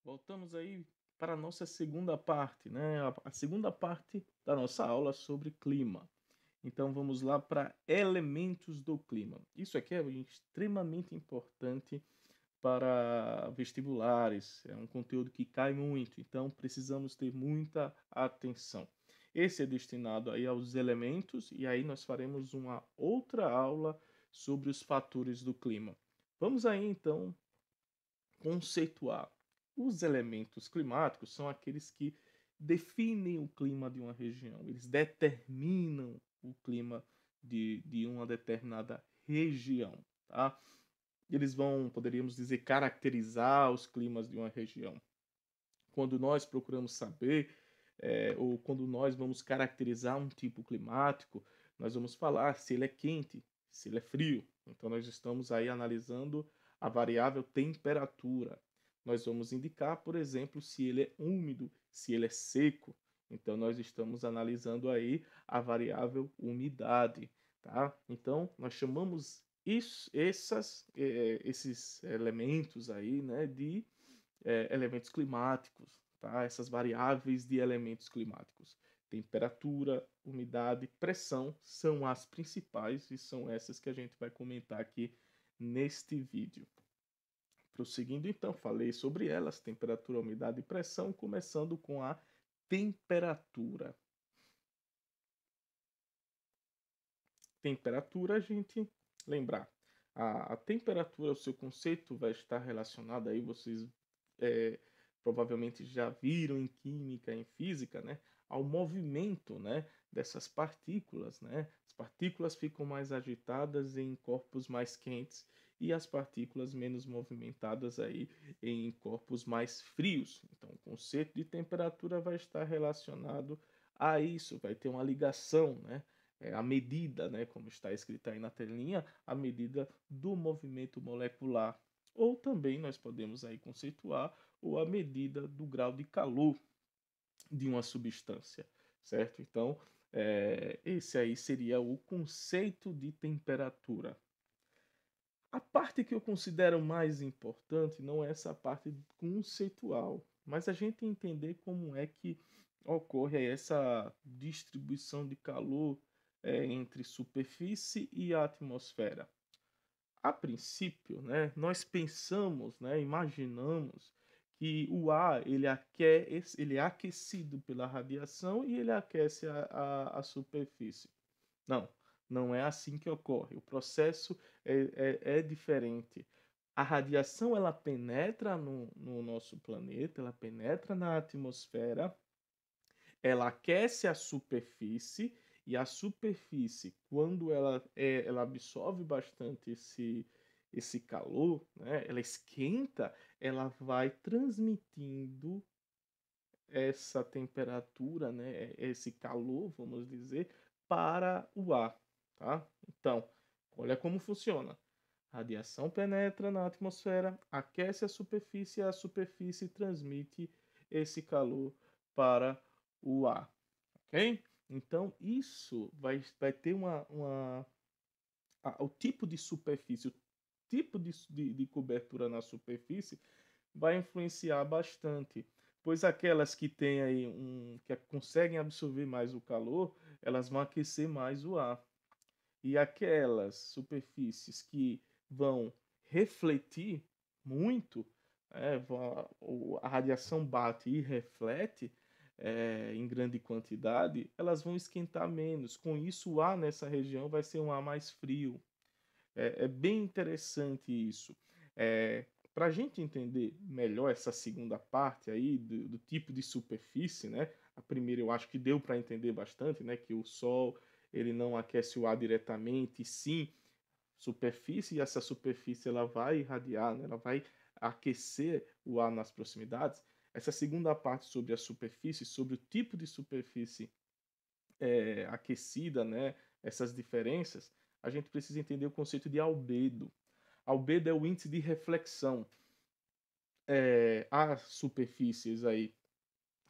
Voltamos aí para a nossa segunda parte, né? A segunda parte da nossa aula sobre clima. Então vamos lá para elementos do clima. Isso aqui é extremamente importante para vestibulares, é um conteúdo que cai muito, então precisamos ter muita atenção. Esse é destinado aí aos elementos e aí nós faremos uma outra aula sobre os fatores do clima. Vamos aí então conceituar. Os elementos climáticos são aqueles que definem o clima de uma região, eles determinam o clima de uma determinada região, tá? Eles vão, poderíamos dizer, caracterizar os climas de uma região. Quando nós procuramos saber, ou quando nós vamos caracterizar um tipo climático, nós vamos falar se ele é quente, se ele é frio. Então, nós estamos aí analisando a variável temperatura. Nós vamos indicar, por exemplo, se ele é úmido, se ele é seco. Então, nós estamos analisando aí a variável umidade, tá? Então, nós chamamos esses elementos aí, né, de elementos climáticos, tá? Essas variáveis de elementos climáticos. Temperatura, umidade, pressão são as principais e são essas que a gente vai comentar aqui neste vídeo. Prosseguindo então, falei sobre elas, temperatura, umidade e pressão, começando com a temperatura. Temperatura, a gente lembrar, a temperatura, o seu conceito vai estar relacionado aí, vocês é, provavelmente já viram em química, em física, né, ao movimento, né, dessas partículas, né? As partículas ficam mais agitadas em corpos mais quentes e as partículas menos movimentadas aí em corpos mais frios. Então, o conceito de temperatura vai estar relacionado a isso, vai ter uma ligação, né? A medida, né, como está escrito aí na telinha, a medida do movimento molecular. Ou também nós podemos aí conceituar ou a medida do grau de calor de uma substância, certo? Então, esse aí seria o conceito de temperatura. A parte que eu considero mais importante não é essa parte conceitual, mas a gente entender como é que ocorre essa distribuição de calor entre superfície e atmosfera. A princípio, né, nós pensamos, né, imaginamos que o ar ele é aquecido pela radiação e ele aquece a superfície. Não, não é assim que ocorre. O processo é diferente. A radiação ela penetra no nosso planeta, ela penetra na atmosfera, ela aquece a superfície e a superfície, quando ela absorve bastante esse calor, né, ela esquenta, ela vai transmitindo essa temperatura, né, esse calor, vamos dizer, para o ar, tá? Então, olha como funciona. A radiação penetra na atmosfera, aquece a superfície e a superfície transmite esse calor para o ar, ok? Então, isso vai ter o tipo de superfície, o tipo de cobertura na superfície vai influenciar bastante, pois aquelas que têm aí que conseguem absorver mais o calor, elas vão aquecer mais o ar. E aquelas superfícies que vão refletir muito, a radiação bate e reflete em grande quantidade, elas vão esquentar menos. Com isso, o ar nessa região vai ser um ar mais frio. É bem interessante isso. Para a gente entender melhor essa segunda parte aí do tipo de superfície, né? A primeira eu acho que deu para entender bastante, né? Que o Sol ele não aquece o ar diretamente, sim superfície, e essa superfície ela vai irradiar, né? Ela vai aquecer o ar nas proximidades. Essa segunda parte sobre a superfície, sobre o tipo de superfície aquecida, né? Essas diferenças, a gente precisa entender o conceito de albedo. Albedo é o índice de reflexão. Há superfícies aí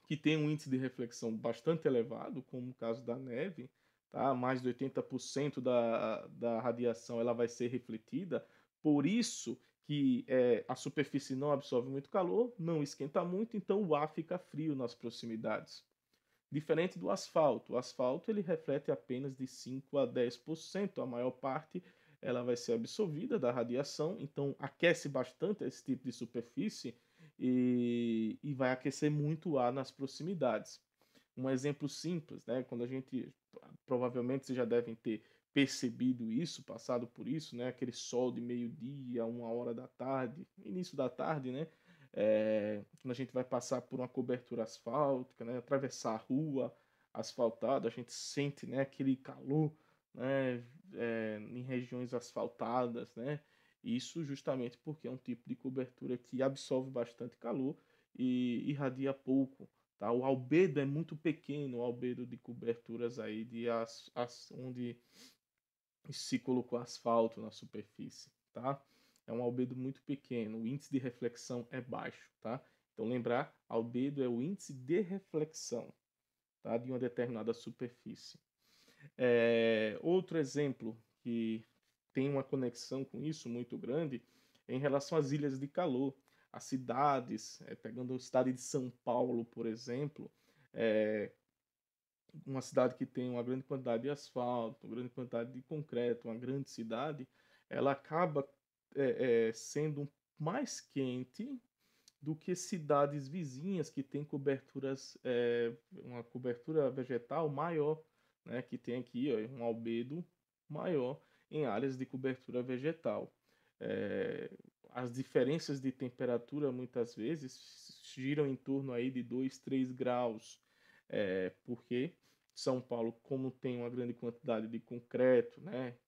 que têm um índice de reflexão bastante elevado, como o caso da neve, tá? Mais de 80% da radiação ela vai ser refletida, por isso que a superfície não absorve muito calor, não esquenta muito, então o ar fica frio nas proximidades. Diferente do asfalto. O asfalto ele reflete apenas de 5 a 10%. A maior parte ela vai ser absorvida da radiação, então aquece bastante esse tipo de superfície e vai aquecer muito o ar nas proximidades. Um exemplo simples, né? Quando a gente, provavelmente vocês já devem ter percebido isso, passado por isso, né? Aquele sol de meio-dia, 1 hora da tarde, início da tarde, né? Quando a gente vai passar por uma cobertura asfáltica, né? Atravessar a rua asfaltada, a gente sente, né? Aquele calor, né? Em regiões asfaltadas, né? Isso justamente porque é um tipo de cobertura que absorve bastante calor e irradia pouco. Tá? O albedo é muito pequeno, o albedo de coberturas aí onde se colocou asfalto na superfície, tá? É um albedo muito pequeno, o índice de reflexão é baixo, tá? Então lembrar, albedo é o índice de reflexão, tá? De uma determinada superfície. Outro exemplo que tem uma conexão com isso muito grande é em relação às ilhas de calor. As cidades, pegando a cidade de São Paulo, por exemplo, é, uma cidade que tem uma grande quantidade de asfalto, uma grande quantidade de concreto, uma grande cidade, ela acaba sendo mais quente do que cidades vizinhas que têm coberturas, uma cobertura vegetal maior, né, que tem aqui ó, um albedo maior em áreas de cobertura vegetal. É, as diferenças de temperatura muitas vezes giram em torno aí de 2, 3 graus, porque São Paulo, como tem uma grande quantidade de concreto, né,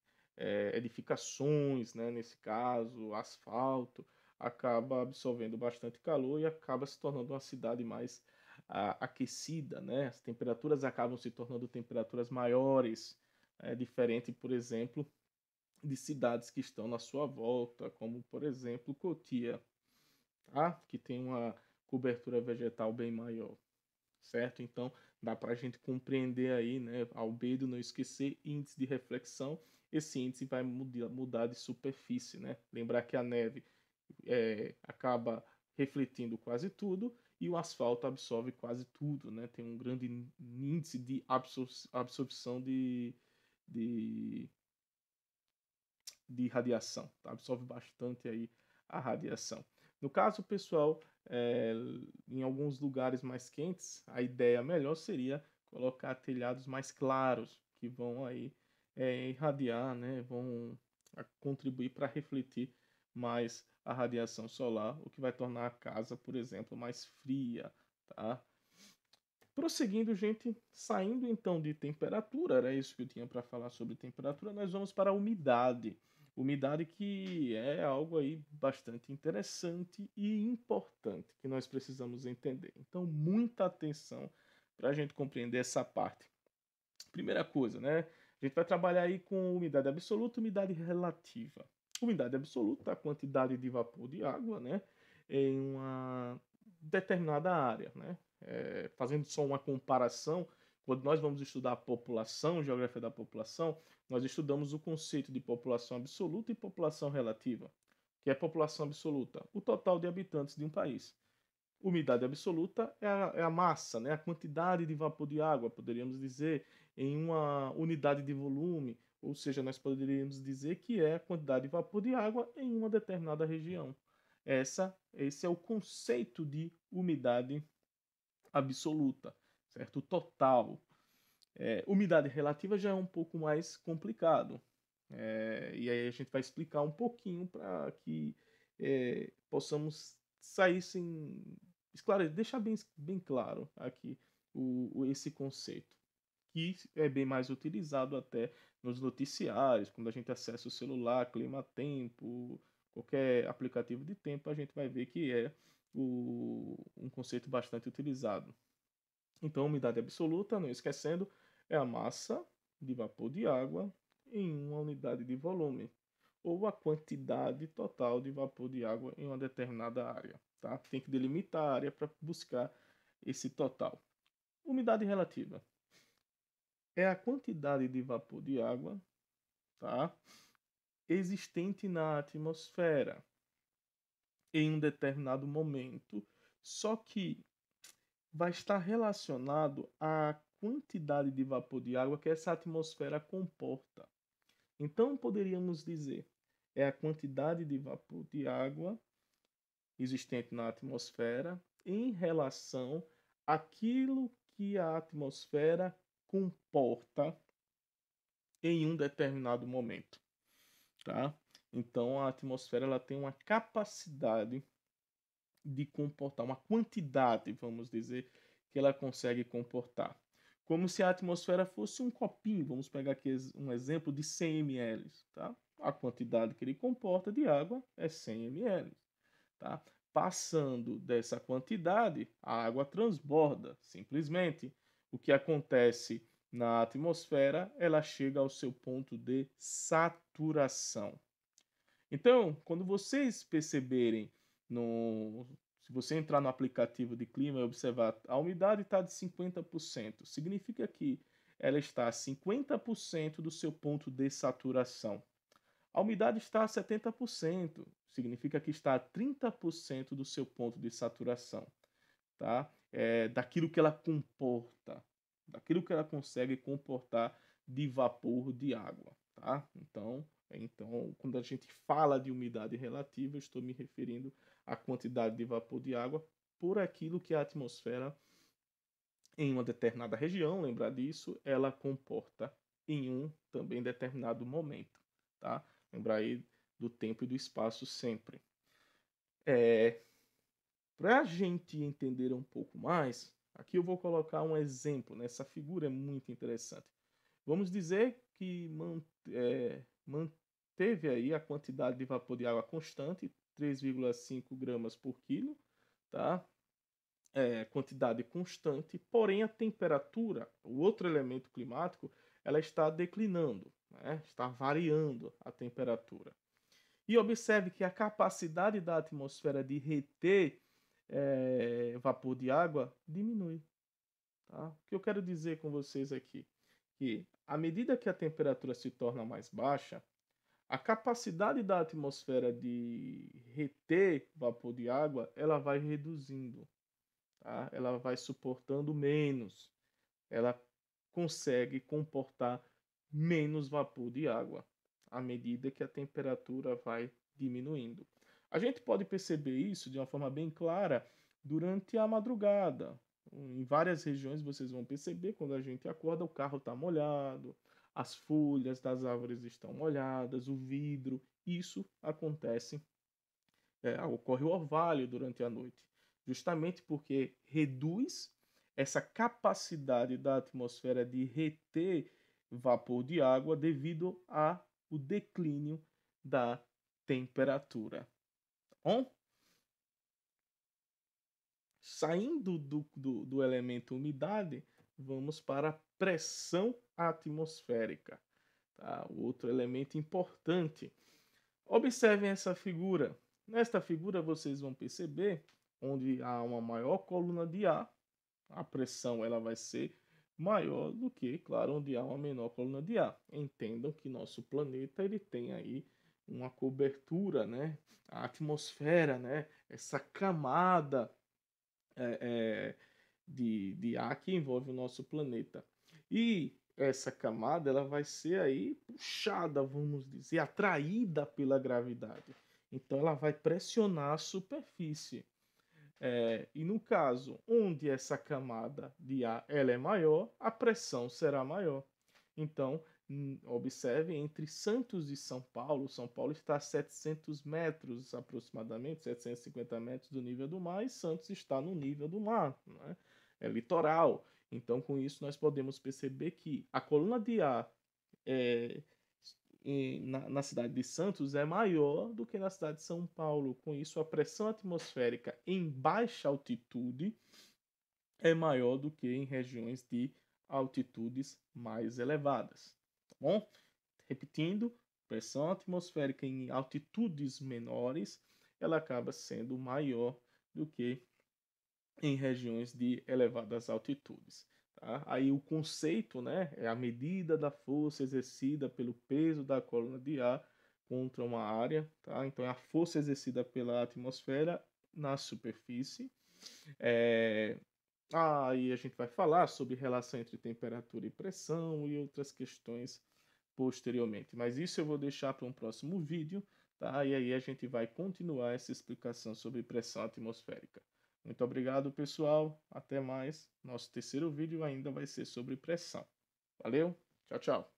edificações, né, nesse caso, asfalto, acaba absorvendo bastante calor e acaba se tornando uma cidade mais aquecida, né? As temperaturas acabam se tornando temperaturas maiores, diferente, por exemplo, de cidades que estão na sua volta, como por exemplo Cotia, tá? Que tem uma cobertura vegetal bem maior, certo? Então dá para a gente compreender aí, né? Albedo, não esquecer, índice de reflexão. Esse índice vai mudar de superfície, né? Lembrar que a neve acaba refletindo quase tudo e o asfalto absorve quase tudo, né? Tem um grande índice de absorção de, de radiação, tá? Absorve bastante aí a radiação. No caso, pessoal, em alguns lugares mais quentes, a ideia melhor seria colocar telhados mais claros, que vão aí irradiar, né? Vão contribuir para refletir mais a radiação solar, o que vai tornar a casa, por exemplo, mais fria, tá? Prosseguindo, gente, saindo então de temperatura, era isso que eu tinha para falar sobre temperatura, nós vamos para a umidade. Umidade que é algo aí bastante interessante e importante que nós precisamos entender. Então, muita atenção para a gente compreender essa parte. Primeira coisa, né? A gente vai trabalhar aí com umidade absoluta e umidade relativa. Umidade absoluta, a quantidade de vapor de água, né? Em uma determinada área, né? Fazendo só uma comparação, quando nós vamos estudar a população, geografia da população, nós estudamos o conceito de população absoluta e população relativa. O que é população absoluta? O total de habitantes de um país. Umidade absoluta é a massa, né? A quantidade de vapor de água, poderíamos dizer, em uma unidade de volume, ou seja, nós poderíamos dizer que é a quantidade de vapor de água em uma determinada região. Esse é o conceito de umidade absoluta, certo? Total. Umidade relativa já é um pouco mais complicado. E aí a gente vai explicar um pouquinho para que possamos sair sem esclarecer, deixar bem claro aqui esse conceito, que é bem mais utilizado até nos noticiários, quando a gente acessa o celular, clima-tempo, qualquer aplicativo de tempo, a gente vai ver que é um conceito bastante utilizado. Então, umidade absoluta, não esquecendo, é a massa de vapor de água em uma unidade de volume, ou a quantidade total de vapor de água em uma determinada área. Tá? Tem que delimitar a área para buscar esse total. Umidade relativa é a quantidade de vapor de água, tá, existente na atmosfera. em um determinado momento, só que vai estar relacionado à quantidade de vapor de água que essa atmosfera comporta. Então, poderíamos dizer, é a quantidade de vapor de água existente na atmosfera em relação àquilo que a atmosfera comporta em um determinado momento, tá? Então, a atmosfera ela tem uma capacidade de comportar, uma quantidade, vamos dizer, que ela consegue comportar. Como se a atmosfera fosse um copinho, vamos pegar aqui um exemplo de 100 ml, tá? A quantidade que ele comporta de água é 100 ml, tá? Passando dessa quantidade, a água transborda, simplesmente. O que acontece na atmosfera, ela chega ao seu ponto de saturação. Então, quando vocês perceberem, se você entrar no aplicativo de clima e observar, a umidade está de 50%, significa que ela está a 50% do seu ponto de saturação. A umidade está a 70%, significa que está a 30% do seu ponto de saturação, tá? Daquilo que ela comporta, daquilo que ela consegue comportar de vapor de água, tá? Então, quando a gente fala de umidade relativa, eu estou me referindo à quantidade de vapor de água por aquilo que a atmosfera em uma determinada região, lembrar disso, ela comporta em um também determinado momento, tá? Lembrar aí do tempo e do espaço sempre. Para a gente entender um pouco mais, aqui eu vou colocar um exemplo, né? Essa figura é muito interessante. Vamos dizer que manteve aí a quantidade de vapor de água constante, 3,5 gramas por quilo, tá? Quantidade constante, porém a temperatura, o outro elemento climático, ela está declinando, né? Está variando a temperatura. E observe que a capacidade da atmosfera de reter vapor de água diminui. Tá? O que eu quero dizer com vocês aqui? Que à medida que a temperatura se torna mais baixa, a capacidade da atmosfera de reter vapor de água ela vai reduzindo. Tá? Ela vai suportando menos. Ela consegue comportar menos vapor de água à medida que a temperatura vai diminuindo. A gente pode perceber isso de uma forma bem clara durante a madrugada. Em várias regiões vocês vão perceber quando a gente acorda, o carro está molhado, as folhas das árvores estão molhadas, o vidro. Isso acontece, ocorre o orvalho durante a noite, justamente porque reduz essa capacidade da atmosfera de reter vapor de água devido ao declínio da temperatura. Bom, saindo do elemento umidade, vamos para a pressão atmosférica. Tá? O outro elemento importante. Observem essa figura. Nesta figura vocês vão perceber onde há uma maior coluna de ar, a pressão ela vai ser maior do que, claro, onde há uma menor coluna de ar. Entendam que nosso planeta ele tem aí uma cobertura, né? A atmosfera, né? Essa camada de ar que envolve o nosso planeta. E essa camada ela vai ser aí puxada, vamos dizer, atraída pela gravidade. Então ela vai pressionar a superfície. E no caso onde essa camada de ar ela é maior, a pressão será maior. Então, observe, entre Santos e São Paulo está a 700 metros aproximadamente, 750 metros do nível do mar, e Santos está no nível do mar, né? É litoral. Então, com isso, nós podemos perceber que a coluna de ar é, na cidade de Santos é maior do que na cidade de São Paulo. Com isso, a pressão atmosférica em baixa altitude é maior do que em regiões de altitudes mais elevadas. Tá bom? Repetindo, pressão atmosférica em altitudes menores ela acaba sendo maior do que em regiões de elevadas altitudes. Tá? Aí o conceito, né, é a medida da força exercida pelo peso da coluna de ar contra uma área, tá? Então é a força exercida pela atmosfera na superfície. É, Aí a gente vai falar sobre relação entre temperatura e pressão e outras questões posteriormente. Mas isso eu vou deixar para um próximo vídeo, tá? E aí a gente vai continuar essa explicação sobre pressão atmosférica. Muito obrigado, pessoal. Até mais. Nosso terceiro vídeo ainda vai ser sobre pressão. Valeu, tchau, tchau.